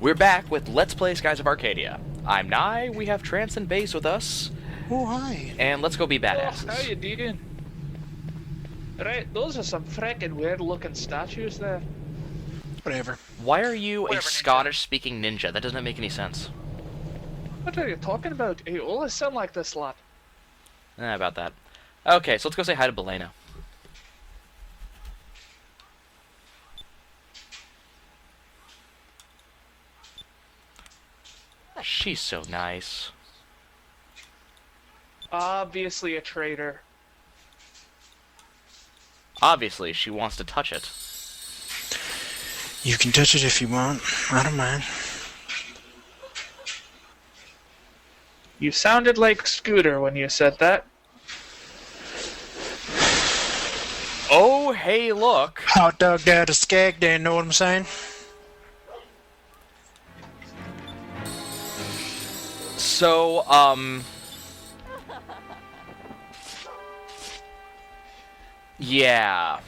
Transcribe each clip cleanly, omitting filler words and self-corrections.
We're back with Let's Play Skies of Arcadia. I'm Nye, we have Trance and Bass with us. Oh, hi. And let's go be badasses. Oh, how you doing? Right, those are some frickin' weird-looking statues there. Whatever. Why are you a Whatever, ninja. Scottish-speaking ninja? That doesn't make any sense. What are you talking about? You always sound like this lot. About that. Okay, so let's go say hi to Belena. She's so nice. Obviously a traitor. Obviously, she wants to touch it. You can touch it if you want. I don't mind. You sounded like Scooter when you said that. Oh, hey, look. Hot dog down to skag, do you know what I'm saying? So, yeah.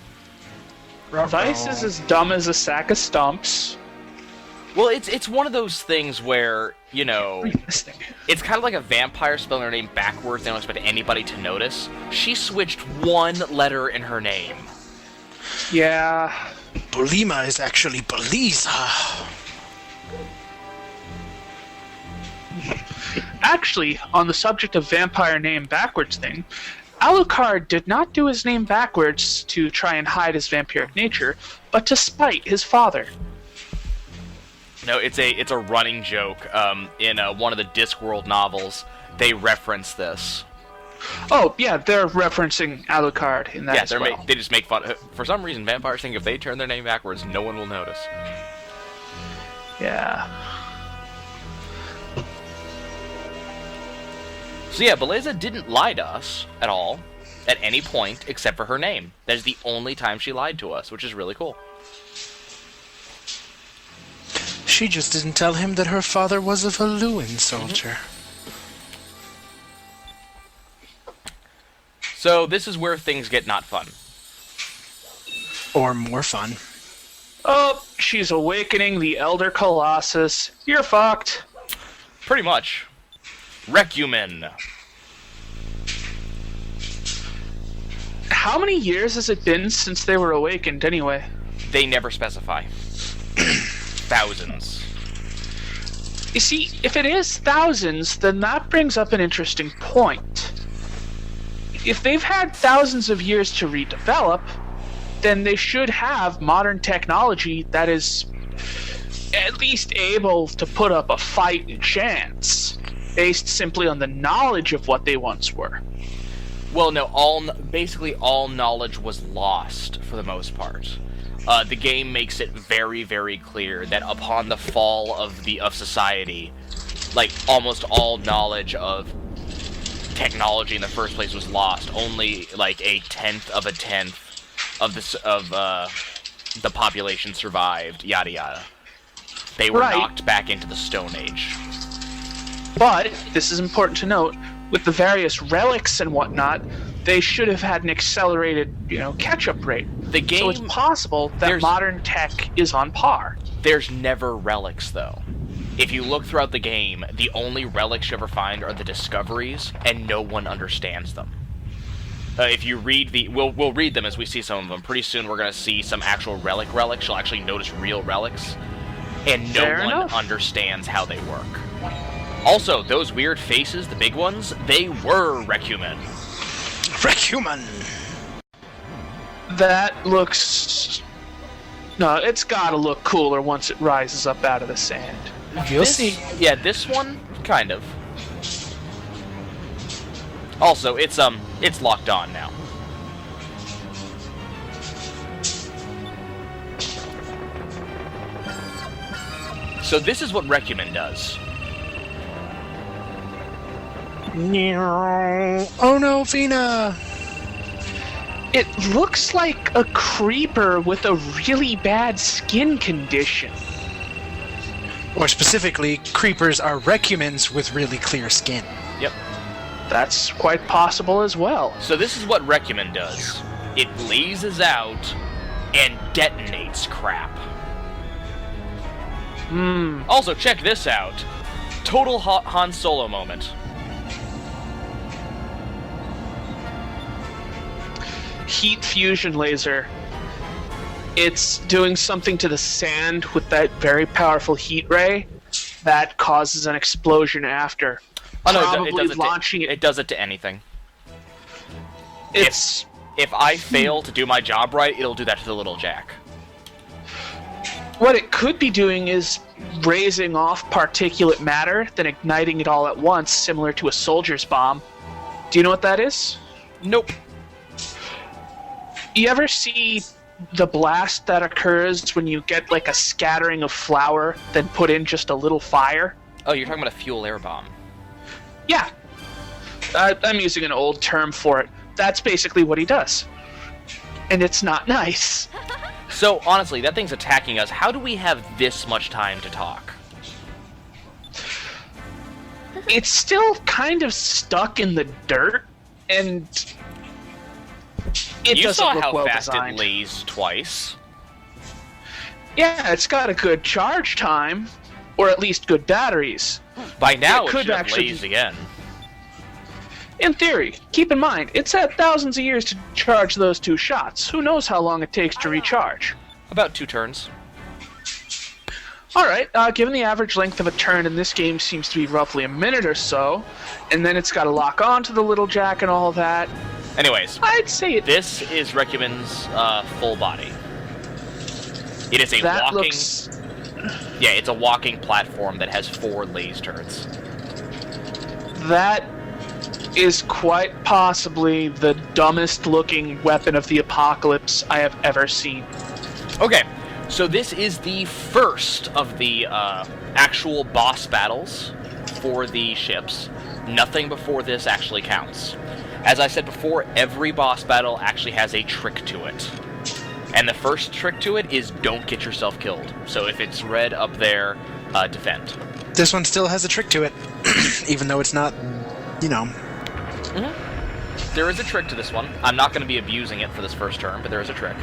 Vice is as dumb as a sack of stumps. Well, it's one of those things where, you know, What are you listening? it's kind of like a vampire spelling her name backwards. They don't expect anybody to notice. She switched one letter in her name. Yeah. Bulima is actually Beliza. Actually, on the subject of vampire name backwards thing, Alucard did not do his name backwards to try and hide his vampiric nature, but to spite his father. No, it's a running joke. In one of the Discworld novels, they reference this. Oh, yeah, they're referencing Alucard in that Yeah, as well. they just make fun. For some reason, vampires think if they turn their name backwards, no one will notice. Yeah. So yeah, Beleza didn't lie to us at all, at any point, except for her name. That is the only time she lied to us, which is really cool. She just didn't tell him that her father was a Valuan soldier. So this is where things get not fun. Or more fun. Oh, she's awakening the Elder Colossus. You're fucked. Pretty much. Recumen. How many years has it been since they were awakened, anyway? They never specify. Thousands. You see, if it is thousands, then that brings up an interesting point. If they've had thousands of years to redevelop, then they should have modern technology that is at least able to put up a fighting chance, based simply on the knowledge of what they once were. Well, no, basically all knowledge was lost for the most part. The game makes it very, very clear that upon the fall of society, like almost all knowledge of technology in the first place was lost. Only like a tenth of the population survived. Yada yada. They were Right. knocked back into the Stone Age. But, this is important to note, with the various relics and whatnot, they should have had an accelerated, catch-up rate. The game, So it's possible that there's- modern tech is on par. There's never relics, though. If you look throughout the game, the only relics you ever find are the discoveries, and no one understands them. If you read we'll read them as we see some of them. Pretty soon we're going to see some actual relics. You'll actually notice real relics, and no Fair one enough. understands how they work. Also, those weird faces, the big ones, they were Recumen. Recumen! That looks... No, it's gotta look cooler once it rises up out of the sand. You'll see. Yeah, this one, kind of. Also, it's locked on now. So this is what Recumen does. Oh no, Vina! It looks like a creeper with a really bad skin condition. Or specifically, creepers are recumens with really clear skin. Yep. That's quite possible as well. So this is what Recumen does. It blazes out and detonates crap. Also, check this out. Total Han Solo moment. Heat fusion laser. It's doing something to the sand with that very powerful heat ray that causes an explosion after. Oh, no, Probably launching it does it to anything. It's... If I fail to do my job right, it'll do that to the little Jack. What it could be doing is raising off particulate matter, then igniting it all at once, similar to a soldier's bomb. Do you know what that is? Nope. You ever see the blast that occurs when you get like a scattering of flour, then put in just a little fire? Oh, you're talking about a fuel air bomb. Yeah. I'm using an old term for it. That's basically what he does. And it's not nice. So, honestly, that thing's attacking us. How do we have this much time to talk? It's still kind of stuck in the dirt, and it you doesn't saw look how well fast designed. it lays twice. Yeah, it's got a good charge time, or at least good batteries. By now, it could should have actually lays again. In theory, keep in mind, it's had thousands of years to charge those 2 shots. Who knows how long it takes to recharge? About 2 turns. Alright, given the average length of a turn in this game seems to be roughly a minute or so, and then it's got to lock on to the little Jack and all that, Anyways, I'd say it... this is Recumen's full body. It is a that walking... looks... Yeah, it's a walking platform that has 4 laze turrets. That is quite possibly the dumbest looking weapon of the apocalypse I have ever seen. Okay, so this is the first of the actual boss battles for the ships. Nothing before this actually counts. As I said before, every boss battle actually has a trick to it. And the first trick to it is don't get yourself killed. So if it's red up there, defend. This one still has a trick to it, even though it's not, you know... There is a trick to this one. I'm not going to be abusing it for this first turn, but there is a trick.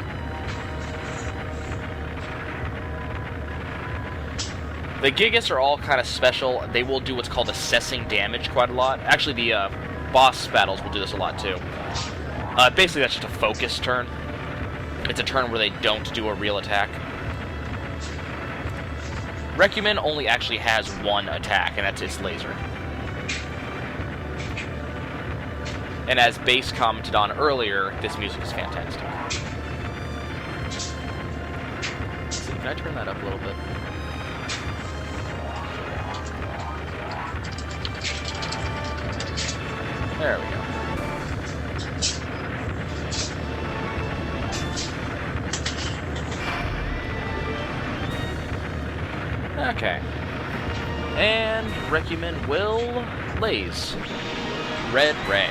The Gigas are all kind of special. They will do what's called assessing damage quite a lot. Actually, the boss battles will do this a lot too. Basically, that's just a focus turn. It's a turn where they don't do a real attack. Recumen only actually has 1 attack, and that's its laser. And as Base commented on earlier, this music is fantastic. Let's see, can I turn that up a little bit? There we go. Okay. And Recumen will laze. Red Ray.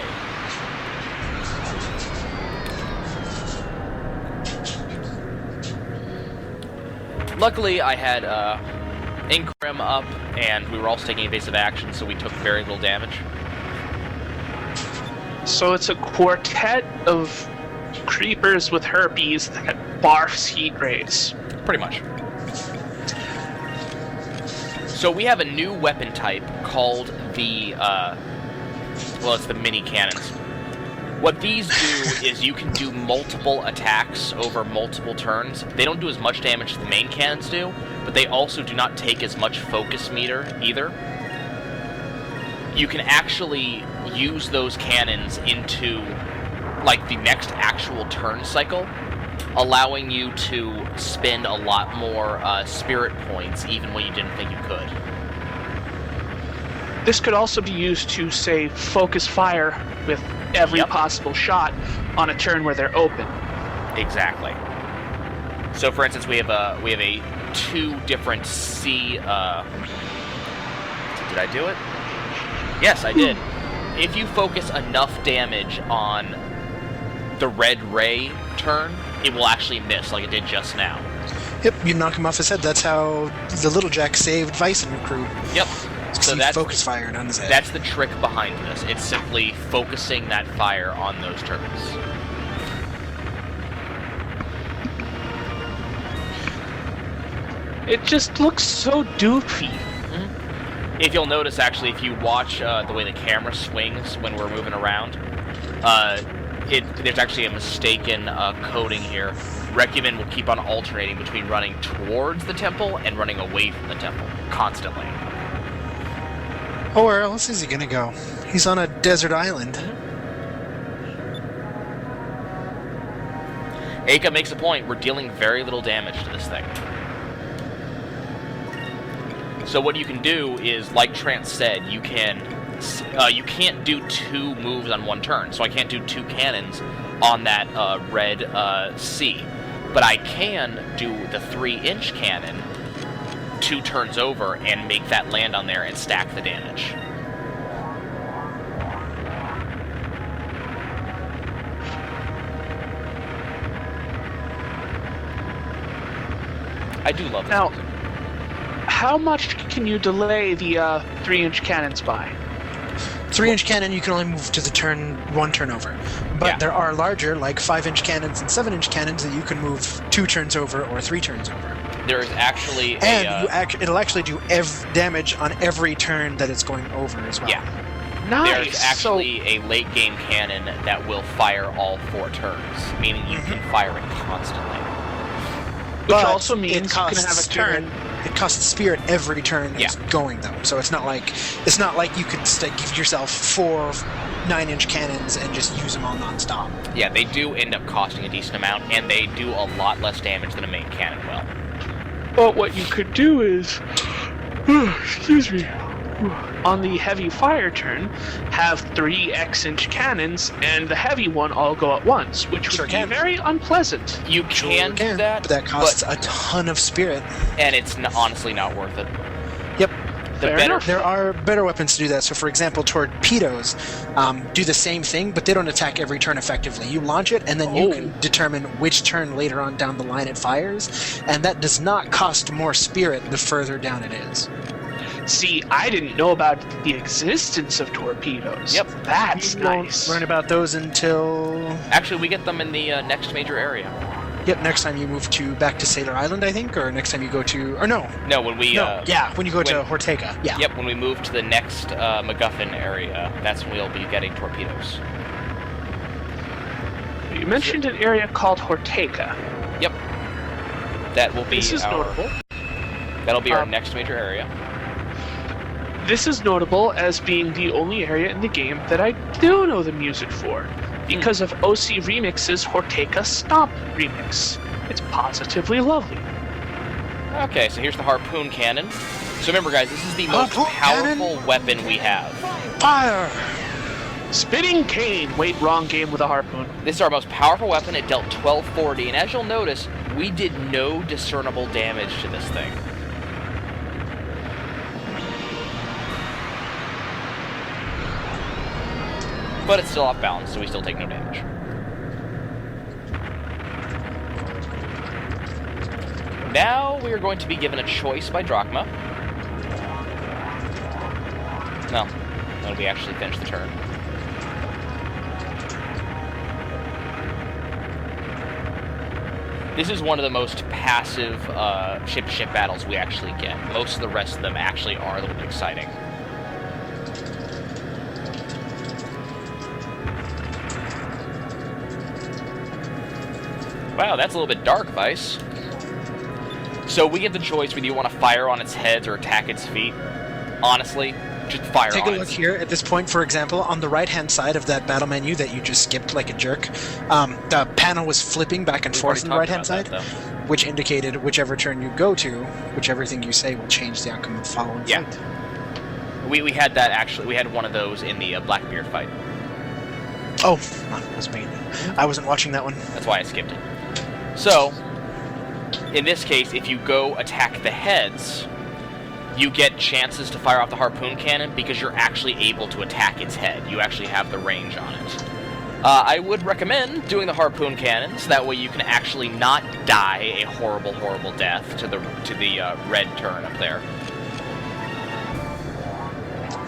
Luckily, I had Incrim up, and we were also taking evasive action, so we took very little damage. So it's a quartet of creepers with herpes that barfs heat rays. Pretty much. So we have a new weapon type called the, well, it's the mini cannons. What these do is you can do multiple attacks over multiple turns. They don't do as much damage as the main cannons do, but they also do not take as much focus meter either. You can actually use those cannons into, like, the next actual turn cycle, allowing you to spend a lot more spirit points even when you didn't think you could. This could also be used to, say, focus fire with every possible shot on a turn where they're open. Exactly. So, for instance, we have a 2 different C. Did I do it? Yes, I did. If you focus enough damage on the red ray turn, it will actually miss, like it did just now. Yep, you knock him off his head. That's how the Little Jack saved Vice and crew. Yep. So that's focus fired on his head. That's the trick behind this. It's simply focusing that fire on those turrets. It just looks so doofy. If you'll notice, actually, if you watch the way the camera swings when we're moving around, there's actually a mistaken coding here. Recumen will keep on alternating between running towards the temple and running away from the temple, constantly. Oh, where else is he gonna go? He's on a desert island. Aka makes a point, we're dealing very little damage to this thing. So what you can do is, like Trance said, you can't do 2 moves on 1 turn. So I can't do 2 cannons on that red C. But I can do the 3-inch cannon 2 turns over and make that land on there and stack the damage. I do love this Now, music. how much can you delay the 3-inch cannons by? 3-inch cannon, you can only move to the turn 1 turn over. But Yeah. there are larger, like 5-inch cannons and 7-inch cannons that you can move 2 turns over or 3 turns over. There is actually And it'll actually do damage on every turn that it's going over as well. yeah. Nice. There's actually a late game cannon that will fire all 4 turns, meaning you can fire it constantly. Which But also means it you can costs have a spirit. turn. It costs spirit every turn it's Yeah. going though. So it's not like you could give yourself 4 9-inch cannons and just use them all nonstop. Yeah, they do end up costing a decent amount, and they do a lot less damage than a main cannon will. But what you could do is, excuse me, on the heavy fire turn, have 3 X-inch cannons and the heavy one all go at once, which would Sure be can. very unpleasant. You can do that, but that costs a ton of spirit. and it's honestly not worth it. Yep. The Fair better, enough. There are better weapons to do that. So, for example, torpedoes do the same thing, but they don't attack every turn effectively. You launch it, and then you can determine which turn later on down the line it fires, and that does not cost more spirit the further down it is. See, I didn't know about the existence of torpedoes. Yep. That's You won't nice. learn about those until... Actually, we get them in the next major area. Yep, next time you move back to Sailor Island, I think, or next time you go to... Or no. No, when we When you go to Hortega. Yeah. Yep, when we move to the next MacGuffin area, that's when we'll be getting torpedoes. You mentioned an area called Hortega. Yep. That will be This is notable. That'll be our next major area. This is notable as being the only area in the game that I do know the music for, because of OC Remix's Hortega Stomp remix. It's positively lovely. Okay, so here's the harpoon cannon. So remember, guys, this is the most Harpoon powerful weapon we have. Fire! Spitting Cane! Wait, wrong game with a harpoon. This is our most powerful weapon. It dealt 1240, and as you'll notice, we did no discernible damage to this thing. But it's still off balance, so we still take no damage. Now we are going to be given a choice by Drachma. No, when we actually finish the turn. This is one of the most passive ship-to-ship battles we actually get. Most of the rest of them actually are a little bit exciting. Wow, that's a little bit dark, Vice. So we get the choice whether you want to fire on its heads or attack its feet. Honestly, just fire Take on a look its... here at this point, for example, on the right-hand side of that battle menu that you just skipped like a jerk, the panel was flipping back and We've forth on the already right-hand talked side, about that, which indicated whichever turn you go to, whichever thing you say will change the outcome of the following Yeah. fight. We had that actually. We had one of those in the Blackbeard fight. Oh, that was me. I wasn't watching that one. That's why I skipped it. So, in this case, if you go attack the heads, you get chances to fire off the harpoon cannon because you're actually able to attack its head. You actually have the range on it. I would recommend doing the harpoon cannon, so that way you can actually not die a horrible, horrible death to the red turn up there.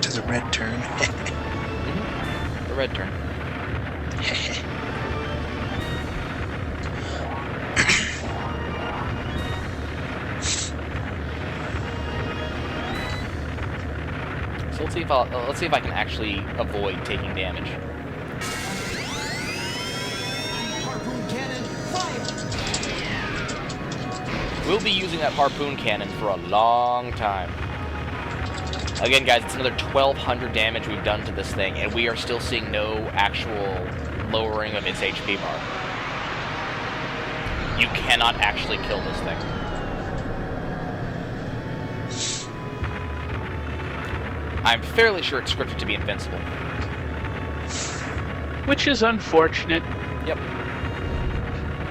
To the red turn. The red turn. So let's see if I can actually avoid taking damage. Harpoon cannon, fire! We'll be using that harpoon cannon for a long time. Again, guys, it's another 1,200 damage we've done to this thing, and we are still seeing no actual lowering of its HP bar. You cannot actually kill this thing. I'm fairly sure it's scripted to be invincible. Which is unfortunate. Yep.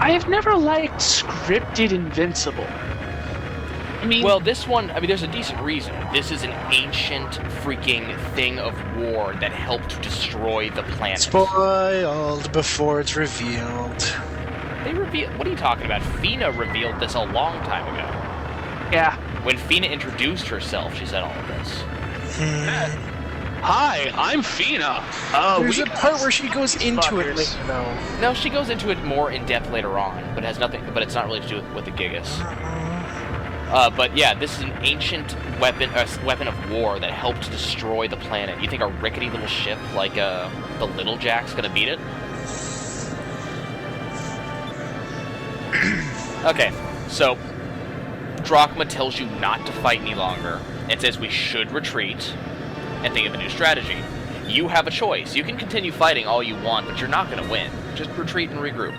I have never liked scripted invincible. I mean, Well, this one, I mean, there's a decent reason. This is an ancient freaking thing of war that helped to destroy the planet. Spoiled before it's revealed. They revealed. What are you talking about? Fina revealed this a long time ago. yeah. When Fina introduced herself, she said all of this. Hi, I'm Fina. There's a part where she goes into it later, though. No, she goes into it more in depth later on, but it has nothing. But it's not really to do with the Gigas. But yeah, this is an ancient weapon of war that helped destroy the planet. You think a rickety little ship like the Little Jack's gonna beat it? Okay, so Drachma tells you not to fight any longer and says we should retreat and think of a new strategy. You have a choice. You can continue fighting all you want, but you're not going to win. Just retreat and regroup.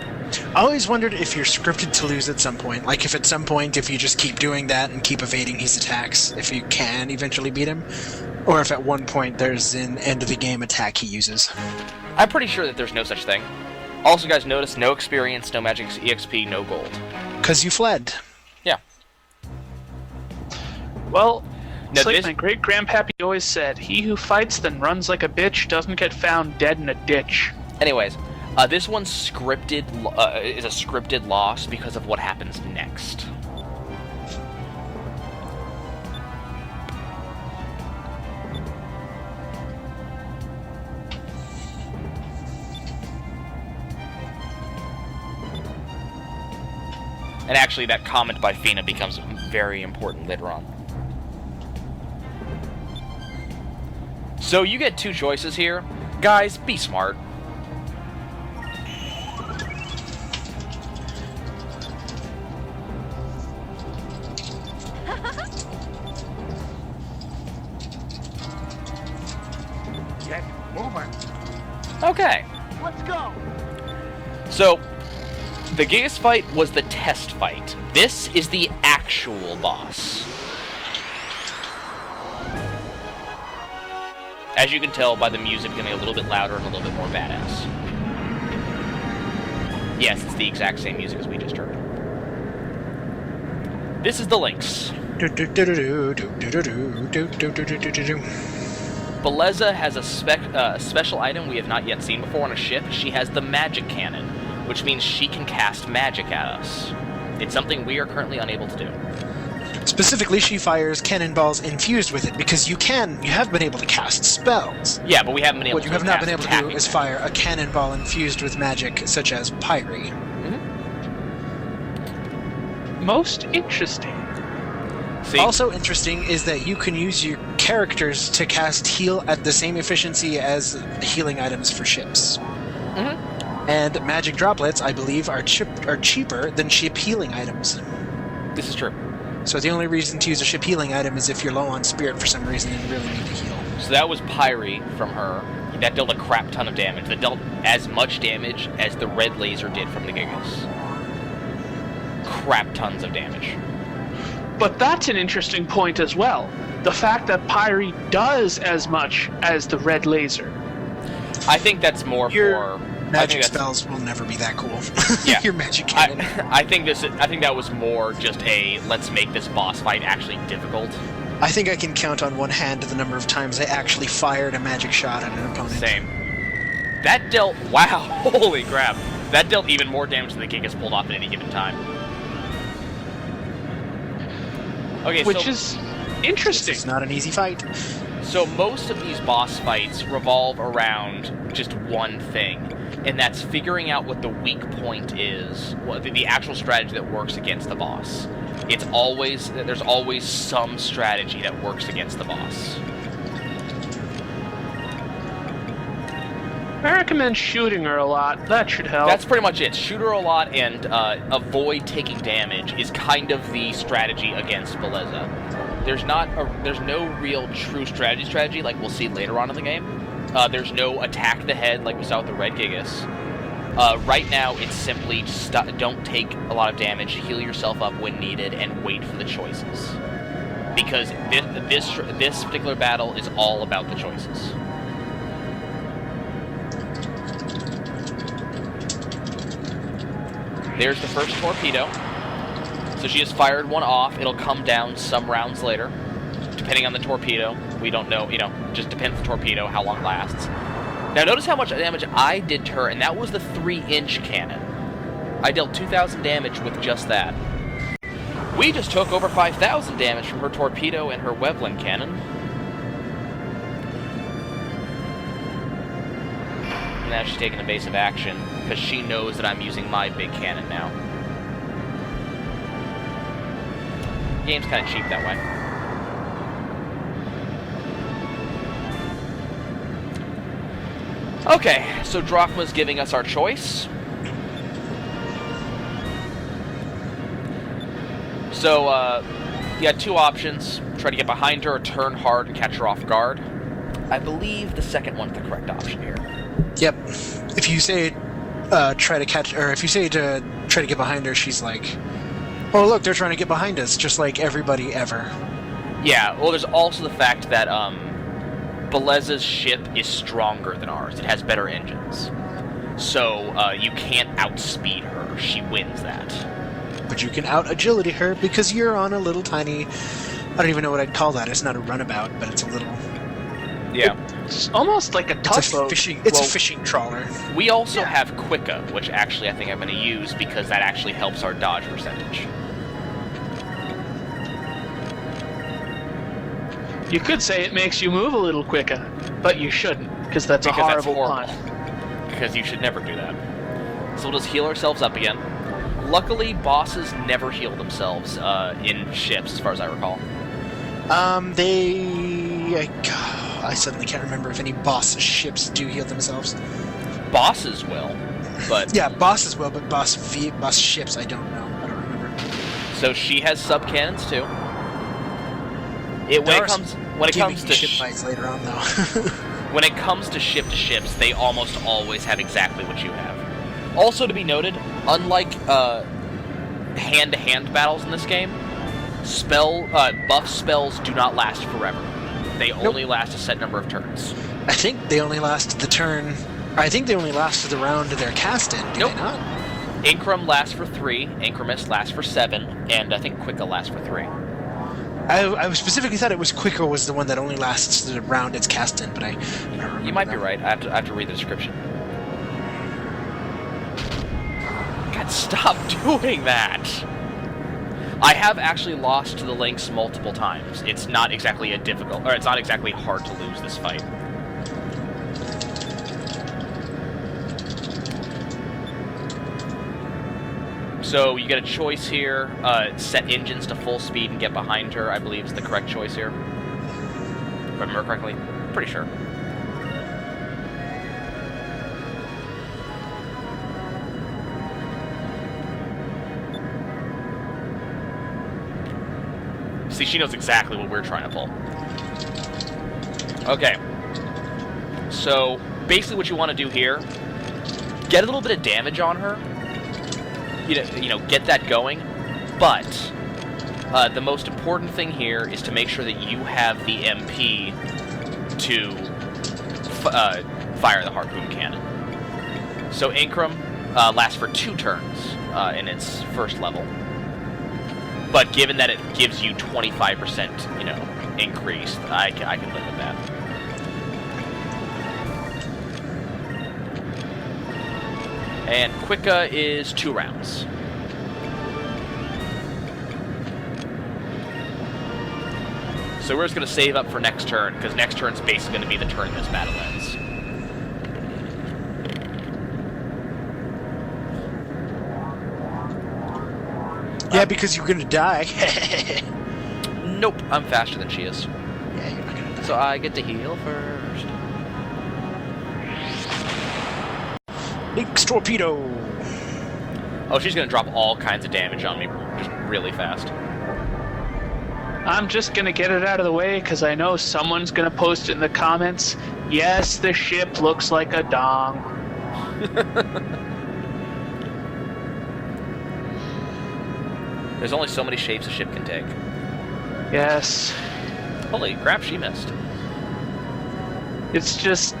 I always wondered if you're scripted to lose at some point. Like, if at some point, if you just keep doing that and keep evading his attacks, if you can eventually beat him, or if at one point there's an end-of-the-game attack he uses. I'm pretty sure that there's no such thing. Also, guys, notice no experience, no magic EXP, no gold. Because you fled. Yeah. Well, Now it's like this- my great-grandpappy always said, he who fights then runs like a bitch doesn't get found dead in a ditch. Anyways, this one's scripted is a scripted loss because of what happens next. And actually, that comment by Fina becomes very important later on. So you get two choices here. Guys, be smart. Get moving! Okay. Let's go! So, the Gigas fight was the test fight. This is the actual boss. As you can tell by the music getting a little bit louder and a little bit more badass. Yes, it's the exact same music as we just heard. This is the Lynx. Beleza has a special item we have not yet seen before on a ship. She has the magic cannon, which means she can cast magic at us. It's something we are currently unable to do. Specifically, she fires cannonballs infused with it, because you have been able to cast spells. Yeah, but we haven't been able What to you have not been cast able to do attacking is fire a cannonball infused with magic, such as Pyre. Most interesting. See, Also interesting is that you can use your characters to cast heal at the same efficiency as healing items for ships. And magic droplets, I believe, are cheaper than ship healing items. this is true. So the only reason to use a ship healing item is if you're low on spirit for some reason and you really need to heal. So that was Pyre from her. That dealt a crap ton of damage. That dealt as much damage as the red laser did from the Gigas. Crap tons of damage. But that's an interesting point as well. The fact that Pyre does as much as the red laser. I think that's more Your for magic that's- spells will never be that cool. Yeah. Your magic cannon. I think that was more just a let's make this boss fight actually difficult. I think I can count on one hand the number of times I actually fired a magic shot at an opponent. Same. That dealt wow, holy crap. That dealt even more damage than the Gigas pulled off at any given time. Okay, Which is interesting. It's not an easy fight. So most of these boss fights revolve around just one thing, and that's figuring out what the weak point is, what the actual strategy that works against the boss. There's always some strategy that works against the boss. I recommend shooting her a lot. That should help. That's pretty much it. Shoot her a lot and avoid taking damage is kind of the strategy against Beleza. There's no real true strategy like we'll see later on in the game. There's no attack the head like we saw with the Red Gigas. Right now, it's simply just don't take a lot of damage, heal yourself up when needed, and wait for the choices. Because this particular battle is all about the choices. There's the first torpedo. So she has fired one off. It'll come down some rounds later, depending on the torpedo. We don't know, just depends on the torpedo, how long it lasts. Now notice how much damage I did to her, and that was the 3-inch cannon. I dealt 2,000 damage with just that. We just took over 5,000 damage from her torpedo and her Wevlin cannon. And now she's taking evasive action, because she knows that I'm using my big cannon now. The game's kind of cheap that way. Okay, so Drachma's giving us our choice. So, you had two options. Try to get behind her, or turn hard and catch her off guard. I believe the second one's the correct option here. Yep. If you say try to catch, or if you say to try to get behind her, she's like, oh look, they're trying to get behind us, just like everybody ever. Yeah, well there's also the fact that, Beleza's ship is stronger than ours. It has better engines. So, you can't outspeed her. She wins that. But you can out-agility her because you're on a little tiny... I don't even know what I'd call that. It's not a runabout, but it's a little... Yeah. It's almost like a tugboat. It's a fishing trawler. We also have Quicka, which actually I think I'm going to use because that actually helps our dodge percentage. You could say it makes you move a little quicker, but you shouldn't, because that's a horrible pun. Because you should never do that. So we'll just heal ourselves up again. Luckily, bosses never heal themselves in ships, as far as I recall. I suddenly can't remember if any boss ships do heal themselves. Bosses will, but... Yeah, bosses will, but boss ships, I don't know. I don't remember. So she has sub-cannons, too. When it comes to ship fights later on, though. when it comes to ships, they almost always have exactly what you have. Also to be noted, unlike hand-to-hand battles in this game, buff spells do not last forever. They only last a set number of turns. I think they only last the turn. I think they only last the round they're cast in. Do they not? Incrum lasts for 3, Incremus lasts for 7, and I think Quicka lasts for 3. I specifically thought it was Quicker was the one that only lasts the round it's cast in, but I don't remember. You might be right. I have to read the description. God, stop doing that! I have actually lost to the Lynx multiple times. It's not exactly it's not exactly hard to lose this fight. So you get a choice here, set engines to full speed and get behind her, I believe is the correct choice here. If I remember correctly. Pretty sure. See, she knows exactly what we're trying to pull. Okay. So, basically what you want to do here, get a little bit of damage on her, you know, get that going, but the most important thing here is to make sure that you have the MP to fire the harpoon cannon. So Incrum lasts for 2 turns in its first level, but given that it gives you 25%, increase, I can live with that. And Quicka is 2 rounds. So we're just going to save up for next turn, because next turn's basically going to be the turn this battle ends. Yeah, because you're going to die. Nope, I'm faster than she is. Yeah, you're not going to die. So I get to heal first. Lynx torpedo. Oh, she's gonna drop all kinds of damage on me just really fast. I'm just gonna get it out of the way because I know someone's gonna post it in the comments. Yes, the ship looks like a dong. There's only so many shapes a ship can take. Yes. Holy crap, she missed. It's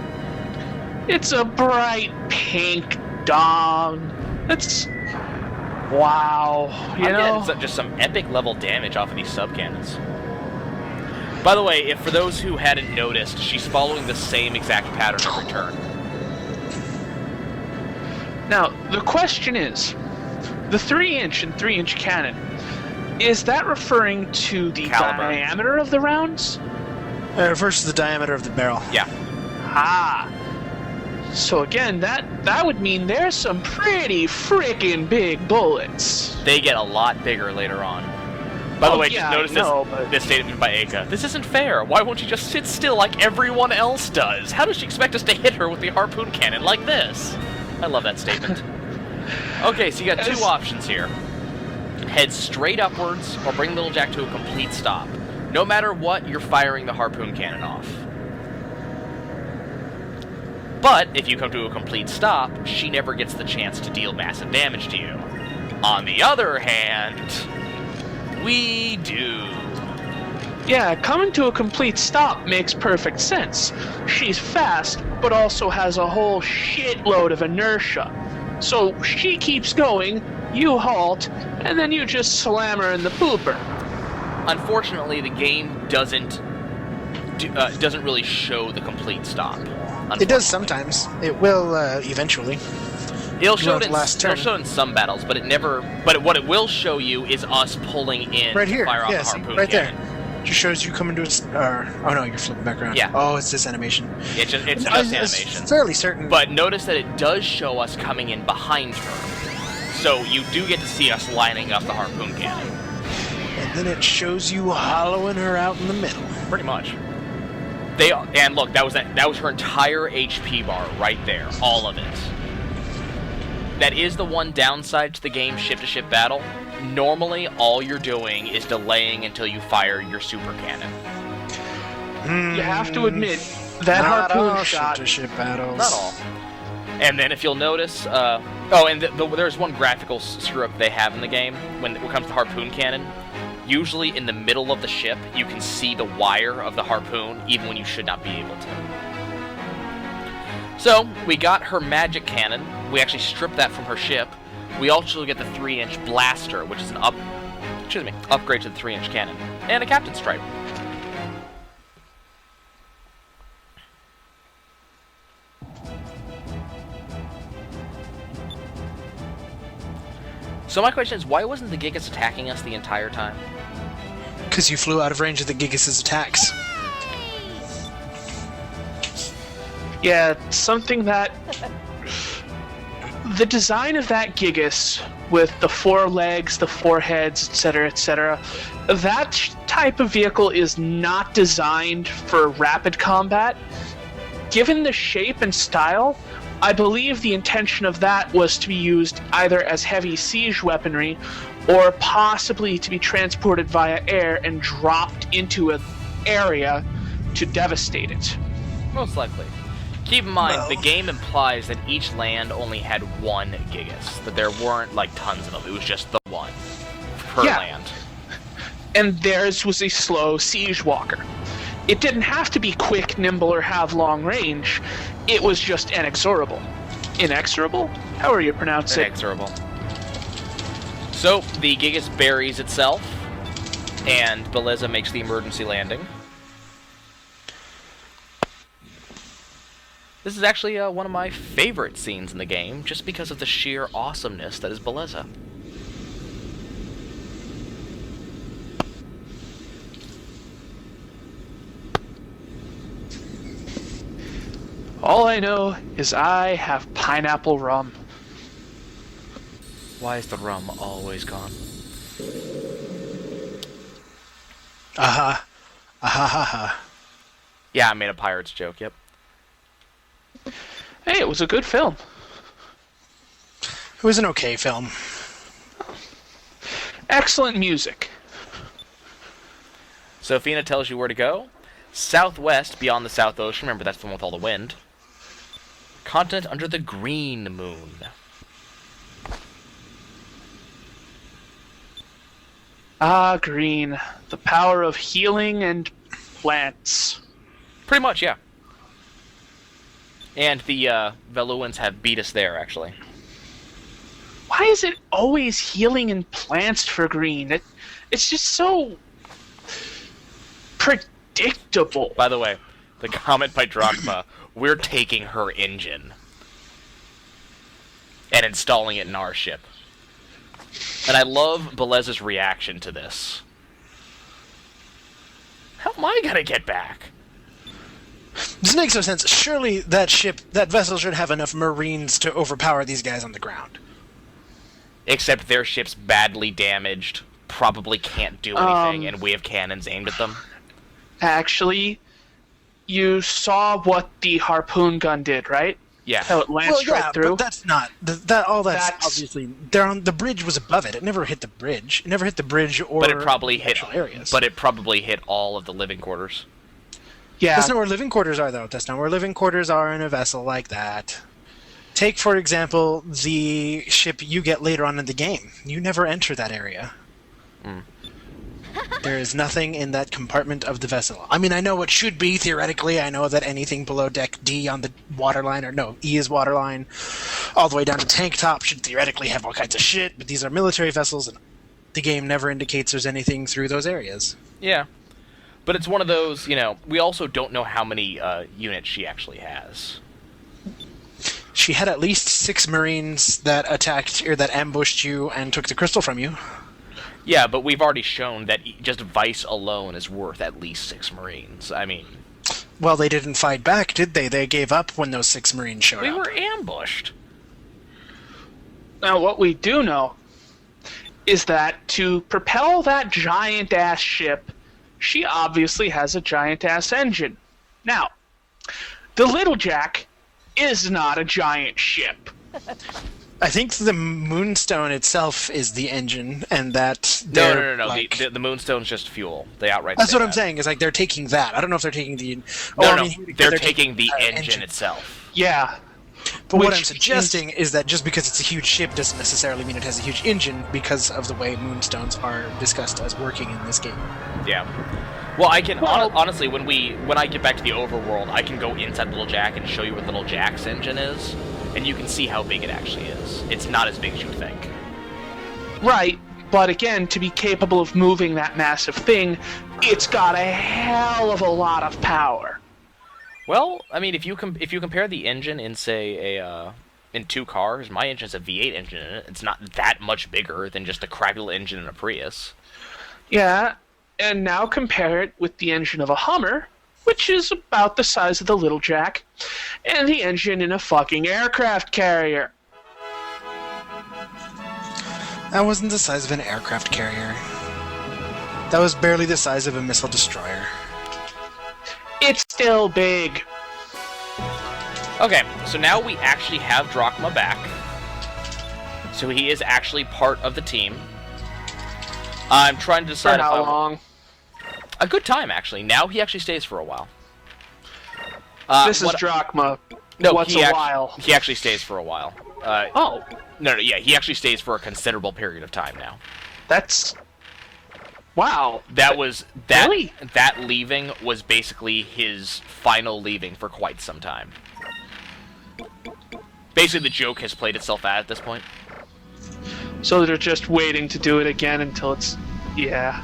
a bright pink dong. It's... Wow. You know? Getting just some epic level damage off of these sub-cannons. By the way, if for those who hadn't noticed, she's following the same exact pattern every turn. Now, the question is, the 3-inch and 3-inch cannon, is that referring to the Caliber. diameter of the rounds? Versus the diameter of the barrel. Yeah. Ah. So again, that would mean there's some pretty freaking big bullets. They get a lot bigger later on. By the way, just notice this statement by Aka. This isn't fair. Why won't you just sit still like everyone else does? How does she expect us to hit her with the harpoon cannon like this? I love that statement. Okay, so you got two options here. Head straight upwards, or bring Little Jack to a complete stop. No matter what, you're firing the harpoon cannon off. But, if you come to a complete stop, she never gets the chance to deal massive damage to you. On the other hand, we do. Yeah, coming to a complete stop makes perfect sense. She's fast, but also has a whole shitload of inertia. So she keeps going, you halt, and then you just slam her in the pooper. Unfortunately, the game doesn't really show the complete stop. It does sometimes. It will eventually. It'll show it turn. it'll show it in some battles, but it never. But what it will show you is us pulling in Right here. to fire off Yeah, the see, harpoon right cannon. there. Just shows you coming to a... oh no, you're flipping back around. Yeah. Oh, it's this animation. It's just I was animation. fairly certain. But notice that it does show us coming in behind her, so you do get to see us lining up the harpoon cannon. And then it shows you hollowing her out in the middle. Pretty much. And look, that was her entire HP bar right there, all of it. That is the one downside to the game ship-to-ship battle. Normally, all you're doing is delaying until you fire your super cannon. You have to admit, that Not harpoon all shot... ship-to-ship battles. Not all. And then if you'll notice, there's one graphical screw-up they have in the game when it comes to harpoon cannon. Usually in the middle of the ship, you can see the wire of the harpoon, even when you should not be able to. So, we got her magic cannon. We actually stripped that from her ship. We also get the 3-inch blaster, which is an upgrade to the 3-inch cannon. And a captain's stripe. So my question is, why wasn't the Gigas attacking us the entire time? Because you flew out of range of the Gigas' attacks. Yeah, something that... The design of that Gigas, with the 4 legs, the 4 heads, etc., that type of vehicle is not designed for rapid combat. Given the shape and style, I believe the intention of that was to be used either as heavy siege weaponry or possibly to be transported via air and dropped into an area to devastate it. Most likely. Keep in mind, the game implies that each land only had 1 Gigas. That there weren't, like, tons of them. It was just the one per land. And theirs was a slow siege walker. It didn't have to be quick, nimble, or have long range. It was just inexorable. Inexorable? However you pronounce it. Inexorable. So, the Gigas buries itself, and Beleza makes the emergency landing. This is actually one of my favorite scenes in the game, just because of the sheer awesomeness that is Beleza. All I know is I have pineapple rum. Why is the rum always gone? Aha. Aha ha ha. Yeah, I made a pirates joke, yep. Hey, it was a good film. It was an okay film. Excellent music. Sophina tells you where to go. Southwest, beyond the South Ocean. Remember, that's the one with all the wind. Continent under the green moon. Ah, green. The power of healing and plants. Pretty much, yeah. And the Veluans have beat us there, actually. Why is it always healing and plants for green? It's just so predictable. By the way, the comment by Drachma, we're taking her engine and installing it in our ship. And I love Belez's reaction to this. How am I gonna get back? This makes no sense. Surely that vessel should have enough Marines to overpower these guys on the ground. Except their ship's badly damaged, probably can't do anything, and we have cannons aimed at them. Actually, you saw what the harpoon gun did, right? Yeah. How it lanced right through. But that's not that's obviously. The bridge was above it. It never hit the bridge. It never hit the bridge or. But it probably hit areas. But it probably hit all of the living quarters. Yeah. That's not where living quarters are, though. That's not where living quarters are in a vessel like that. Take, for example, the ship you get later on in the game. You never enter that area. There is nothing in that compartment of the vessel. I mean, I know it should be, theoretically. I know that anything below deck D on the waterline, or no, E is waterline, all the way down to tank top should theoretically have all kinds of shit, but these are military vessels, and the game never indicates there's anything through those areas. Yeah. But it's one of those, we also don't know how many units she actually has. She had at least 6 Marines that attacked, or that ambushed you and took the crystal from you. Yeah, but we've already shown that just Vice alone is worth at least 6 Marines. I mean... Well, they didn't fight back, did they? They gave up when those 6 Marines showed up. We were ambushed. Now, what we do know is that to propel that giant-ass ship, she obviously has a giant-ass engine. Now, the Little Jack is not a giant ship. I think the Moonstone itself is the engine, and that... No. Like, the Moonstone's just fuel. They outright that's say what I'm that. saying, is like they're taking that. I don't know if they're taking the... They're taking the engine itself. Yeah. But what Which I'm suggesting is that just because it's a huge ship doesn't necessarily mean it has a huge engine, because of the way Moonstones are discussed as working in this game. Yeah. Well, I can honestly, when I get back to the overworld, I can go inside Little Jack and show you what Little Jack's engine is, and you can see how big it actually is. It's not as big as you think. Right, but again, to be capable of moving that massive thing, it's got a hell of a lot of power. Well, I mean, if you compare the engine in, say, in 2 cars, my engine's a V8 engine in it. It's not that much bigger than just a crappy little engine in a Prius. Yeah, and now compare it with the engine of a Hummer, which is about the size of the Little Jack, and the engine in a fucking aircraft carrier. That wasn't the size of an aircraft carrier. That was barely the size of a missile destroyer. It's still big. Okay, so now we actually have Drachma back. So he is actually part of the team. I'm trying to decide For how long? A good time, actually. Now he actually stays for a while. This is Drachma. No, What's a while? He actually stays for a while. No, yeah, he actually stays for a considerable period of time now. That's... Wow. Really? That leaving was basically his final leaving for quite some time. Basically, the joke has played itself out at this point. So they're just waiting to do it again until it's... Yeah.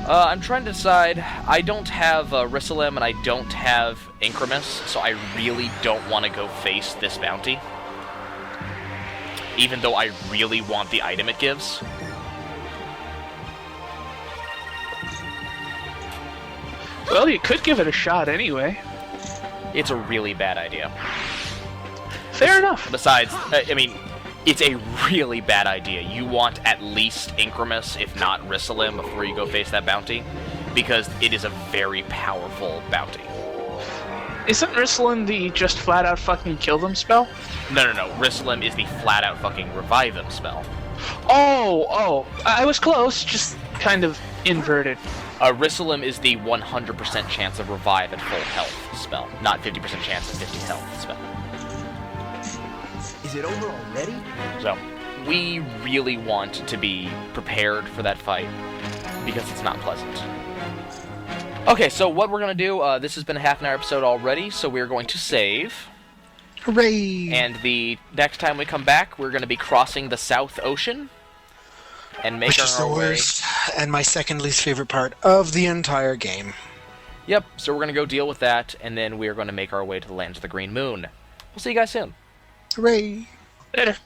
I'm trying to decide. I don't have Rissalem and I don't have Incremus, so I really don't want to go face this bounty. Even though I really want the item it gives. Well, you could give it a shot anyway. It's a really bad idea. Fair enough. Besides, I mean, it's a really bad idea. You want at least Incremus, if not Rissalem, before you go face that bounty, because it is a very powerful bounty. Isn't Risslin the just flat out fucking kill them spell? No. Rissalim is the flat out fucking revive them spell. Oh, I was close, just kind of inverted. Rissalim is the 100% chance of revive at full health spell, not 50% chance of 50 health spell. Is it over already? So, we really want to be prepared for that fight, because it's not pleasant. Okay, so what we're going to do, this has been a half an hour episode already, so we're going to save. Hooray! And the next time we come back, we're going to be crossing the South Ocean and Which making is the our way. worst and my second least favorite part of the entire game. Yep, so we're going to go deal with that, and then we're going to make our way to the lands of the Green Moon. We'll see you guys soon. Hooray! Later.